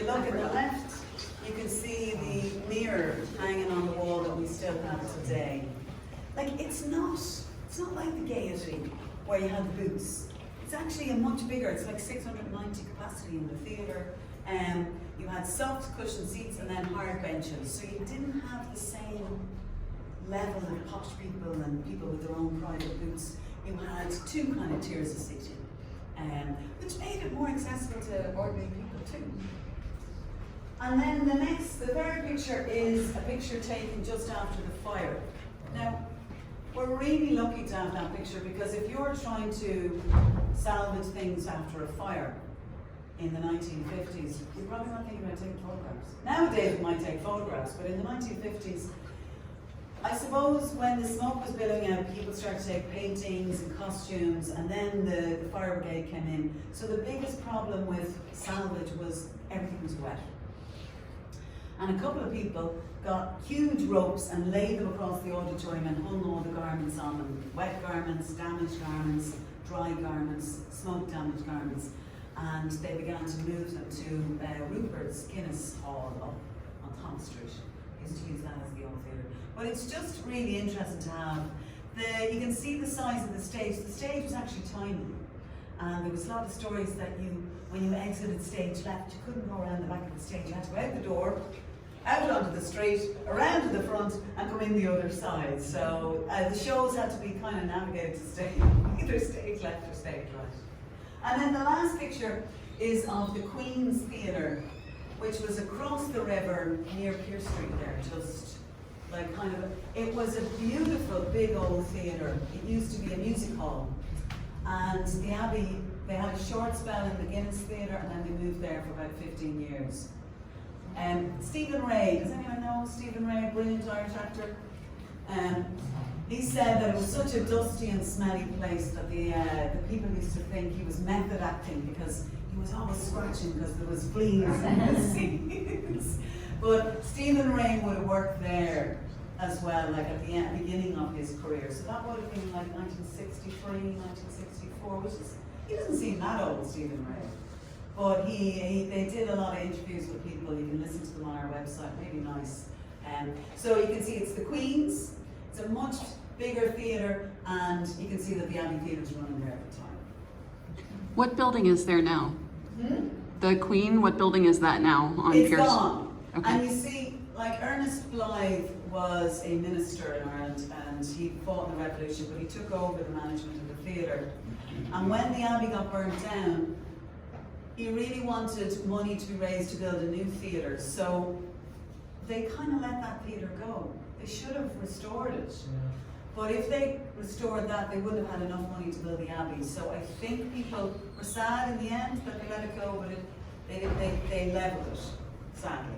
look at the left, you can see the mirror hanging on the wall that we still have today. Like, it's not like the Gaiety where you have booths. It's actually a much bigger, it's like 690 capacity in the theatre. You had soft cushion seats and then hard benches, so you didn't have the same level of posh people and people with their own private booths. You had two kind of tiers of seating, which made it more accessible to ordinary people too. And then the third picture is a picture taken just after the fire. Now, we're really lucky to have that picture because if you're trying to salvage things after a fire in the 1950s, you're probably not thinking about taking photographs. Nowadays we might take photographs, but in the 1950s, I suppose when the smoke was billowing out, people started to take paintings and costumes, and then the fire brigade came in. So the biggest problem with salvage was everything was wet. And a couple of people got huge ropes and laid them across the auditorium and hung all the garments on them. Wet garments, damaged garments, dry garments, smoke damaged garments. And they began to move them to Rupert's Guinness Hall up on Thomas Street. Used to use that as the old theatre. But it's just really interesting to have you can see the size of the stage. The stage was actually tiny. And there was a lot of stories that when you exited stage left, you couldn't go around the back of the stage. You had to go out the door, out onto the street, around to the front, and come in the other side. So the shows had to be kind of navigated to stay either stage left or stage right. And then the last picture is of the Queen's Theatre, which was across the river near Pier Street there, just like it was a beautiful big old theatre. It used to be a music hall. And the Abbey, they had a short spell in the Guinness Theatre and then they moved there for about 15 years. Stephen Ray, does anyone know Stephen Ray, a brilliant Irish actor? He said that it was such a dusty and smelly place that the people used to think he was method acting because he was always scratching because there was fleas in the seats. But Stephen Ray would have worked there as well, like at the beginning of his career. So that would have been like 1963, 1964, which is, he doesn't seem that old, Stephen Ray. But they did a lot of interviews with people. You can listen to them on our website, maybe nice. So you can see it's the Queen's. It's a much bigger theatre, and you can see that the Abbey Theatre is running there at the time. What building is there now? The Queen, what building is that now on It's Pierce? gone. Okay. And you see, like Ernest Blythe was a minister in Ireland, and he fought in the Revolution, but he took over the management of the theatre. And when the Abbey got burnt down, he really wanted money to be raised to build a new theatre. So they kind of let that theatre go. They should have restored it. But if they restored that, they wouldn't have had enough money to build the Abbey. So I think people were sad in the end that they let it go, but they leveled it, sadly.